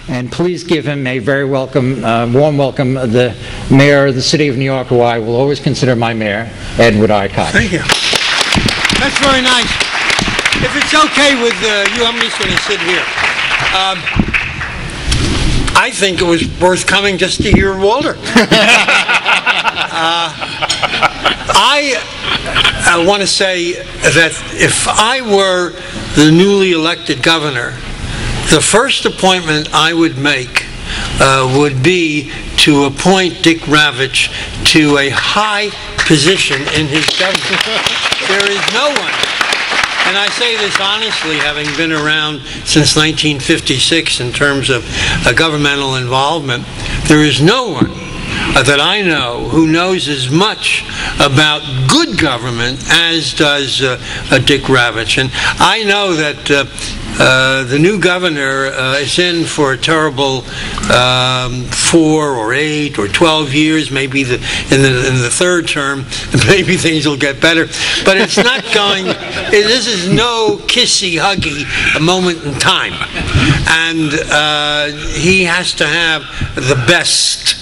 And please give him a very welcome, warm welcome, the mayor of the city of New York, who I will always consider my mayor, Ed Koch. Thank you. That's very nice. If it's okay with you, I'm just going to sit here. I think it was worth coming just to hear Walter. I want to say that if I were the newly elected governor, the first appointment I would make would be to appoint Dick Ravitch to a high position in his government. There is no one, and I say this honestly, having been around since 1956 in terms of governmental involvement, there is no one that I know who knows as much about good government as does Dick Ravitch. And I know that the new governor is in for a terrible 4 or 8 or 12 years, maybe in the third term, maybe things will get better. But it's not going, this is no kissy-huggy moment in time. And he has to have the best.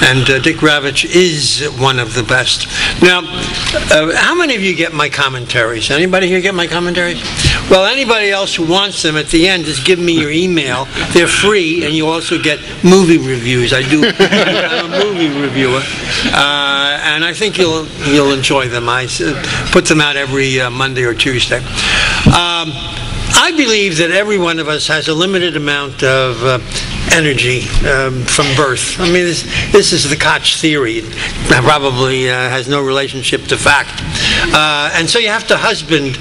And Dick Ravitch is one of the best. Now, how many of you get my commentaries? Anybody here get my commentaries? Well, anybody else who wants them, at the end, just give me your email. They're free, and you also get movie reviews. I'm a movie reviewer, and I think you'll enjoy them. I put them out every Monday or Tuesday. I believe that every one of us has a limited amount of energy from birth. I mean, this is the Koch theory. It probably has no relationship to fact. And so you have to husband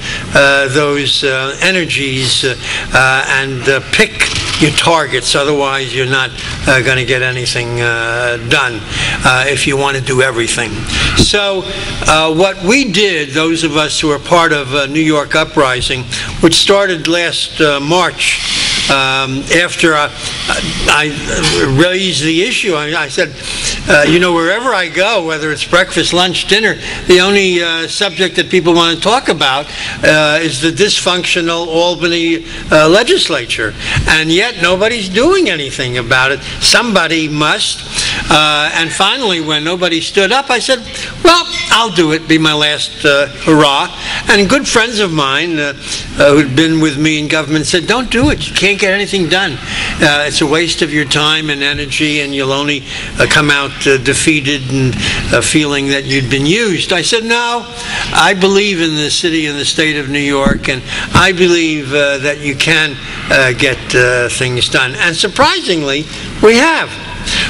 those energies and pick your targets. Otherwise, you're not going to get anything done if you want to do everything. So what we did, those of us who are part of New York Uprising, which started last March, after I raised the issue, I said, you know, wherever I go, whether it's breakfast, lunch, dinner, the only subject that people want to talk about is the dysfunctional Albany legislature. And yet nobody's doing anything about it. Somebody must. And finally, when nobody stood up, I said, well, I'll do it, be my last hurrah. And good friends of mine who'd been with me in government said, don't do it. You can't get anything done. It's a waste of your time and energy, and you'll only come out defeated and feeling that you'd been used. I said, no, I believe in the city and the state of New York, and I believe that you can get things done. And surprisingly, we have.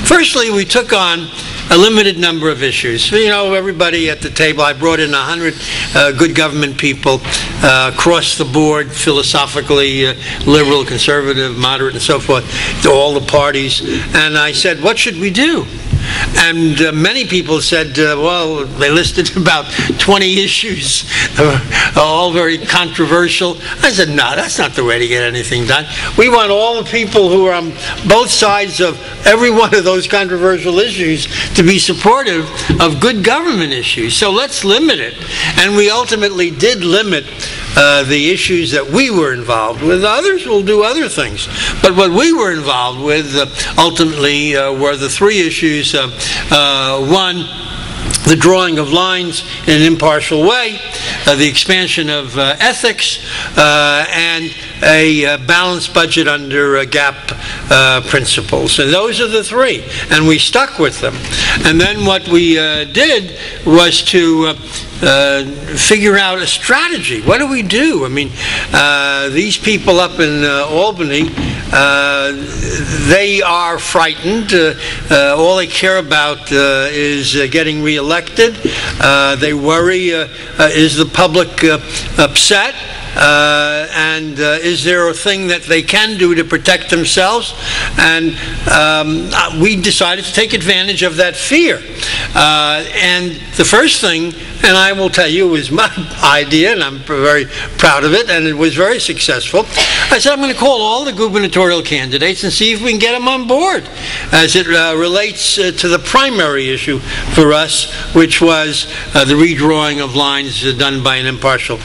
Firstly, we took on a limited number of issues. You know, everybody at the table, I brought in 100 good government people across the board, philosophically, liberal, conservative, moderate, and so forth, to all the parties. And I said, what should we do? And many people said, well, they listed about 20 issues, all very controversial. I said, no, that's not the way to get anything done. We want all the people who are on both sides of every one of those controversial issues to be supportive of good government issues. So let's limit it. And we ultimately did limit the issues that we were involved with. Others will do other things. But what we were involved with ultimately were the 3 issues. One, the drawing of lines in an impartial way, the expansion of ethics, and a balanced budget under GAAP principles. And those are the 3. And we stuck with them. And then what we did was to figure out a strategy. What do we do? I mean, these people up in Albany, they are frightened. All they care about is getting reelected. They worry, is the public upset? And is there a thing that they can do to protect themselves? And we decided to take advantage of that fear. And the first thing, and I will tell you, it was my idea, and I'm very proud of it, and it was very successful. I said, I'm going to call all the gubernatorial candidates and see if we can get them on board as it relates to the primary issue for us, which was the redrawing of lines done by an impartial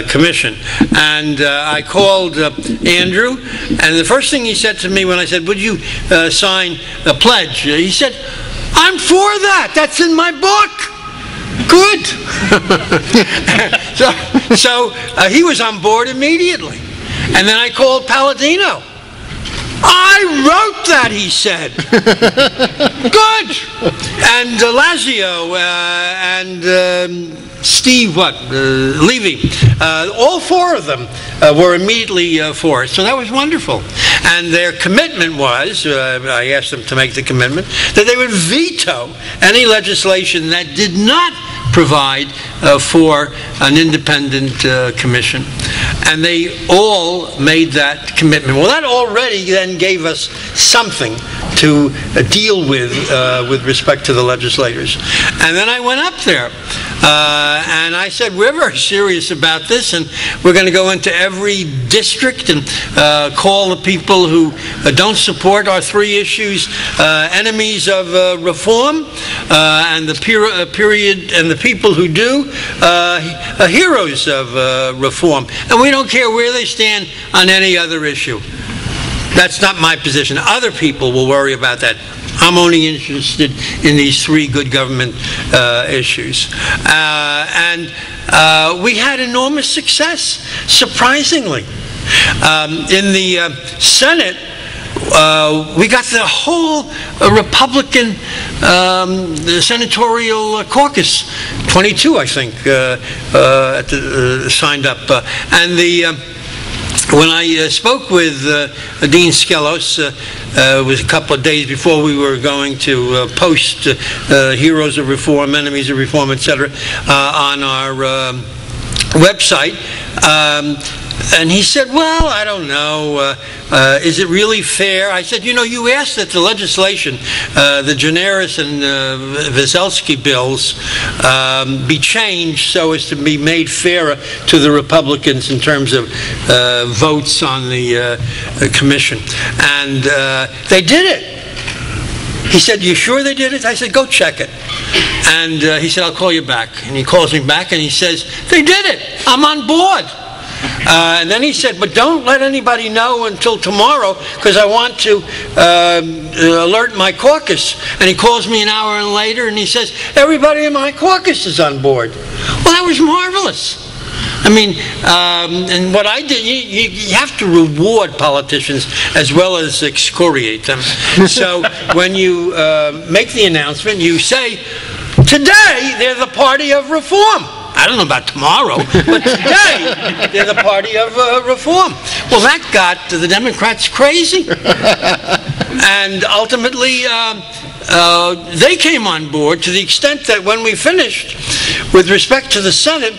commission. And I called Andrew, and the first thing he said to me when I said, would you sign a pledge? He said, I'm for that. That's in my book. Good. so he was on board immediately. And then I called Palladino. I wrote that, he said. Good. And Lazio and Steve, Levy, all four of them were immediately for it. So that was wonderful. And their commitment was, I asked them to make the commitment, that they would veto any legislation that did not provide for an independent commission. And they all made that commitment. Well, that already then gave us something to deal with respect to the legislators. And then I went up there and I said, we're very serious about this, and we're going to go into every district and call the people who don't support our three issues enemies of reform, and the period and the people who do heroes of reform. And we don't care where they stand on any other issue. That's not my position. Other people will worry about that. I'm only interested in these three good government issues. And we had enormous success, surprisingly. In the Senate, we got the whole Republican senatorial caucus, 22, I think, signed up. And when I spoke with Dean Skelos, it was a couple of days before we were going to post Heroes of Reform, Enemies of Reform, etc., on our website. And he said, well, I don't know, is it really fair? I said, you know, you asked that the legislation, the Generis and Wieselski bills, be changed so as to be made fairer to the Republicans in terms of votes on the commission. And they did it. He said, you sure they did it? I said, go check it. And he said, I'll call you back. And he calls me back and he says, they did it. I'm on board. And then he said, but don't let anybody know until tomorrow, because I want to alert my caucus. And he calls me an hour later and he says, everybody in my caucus is on board. Well, that was marvelous. I mean, and what I did, you have to reward politicians as well as excoriate them. So when you make the announcement, you say, today they're the party of reform. I don't know about tomorrow, but today they're the party of reform. Well, that got the Democrats crazy. And ultimately, they came on board to the extent that when we finished, with respect to the Senate,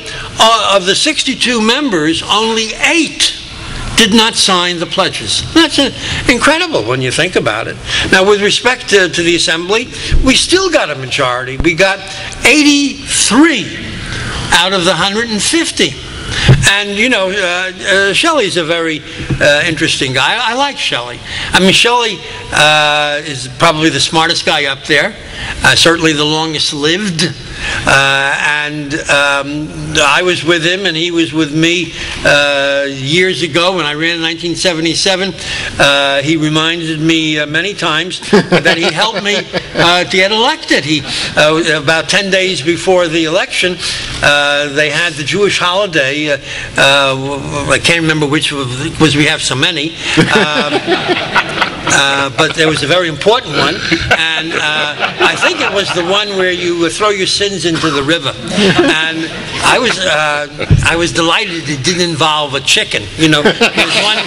of the 62 members, only 8 did not sign the pledges. That's incredible when you think about it. Now, with respect to the Assembly, we still got a majority. We got 83 out of the 150. And, you know, Shelley's a very interesting guy. I like Shelley. I mean, Shelley is probably the smartest guy up there, certainly the longest lived. And I was with him and he was with me years ago when I ran in 1977. He reminded me many times that he helped me to get elected. About 10 days before the election, they had the Jewish holiday. I can't remember which, because we have so many. But there was a very important one, and I think it was the one where you throw your sins into the river. And I was delighted it didn't involve a chicken. You know, there's one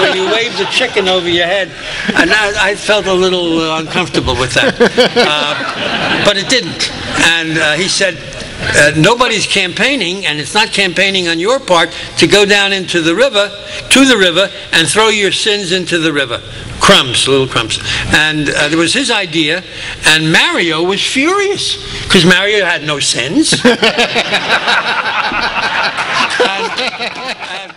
when you wave the chicken over your head, and I felt a little uncomfortable with that. But it didn't. And he said, nobody's campaigning, and it's not campaigning on your part, to go down into the river, and throw your sins into the river. Crumbs, little crumbs. And it was his idea, and Mario was furious, because Mario had no sins. and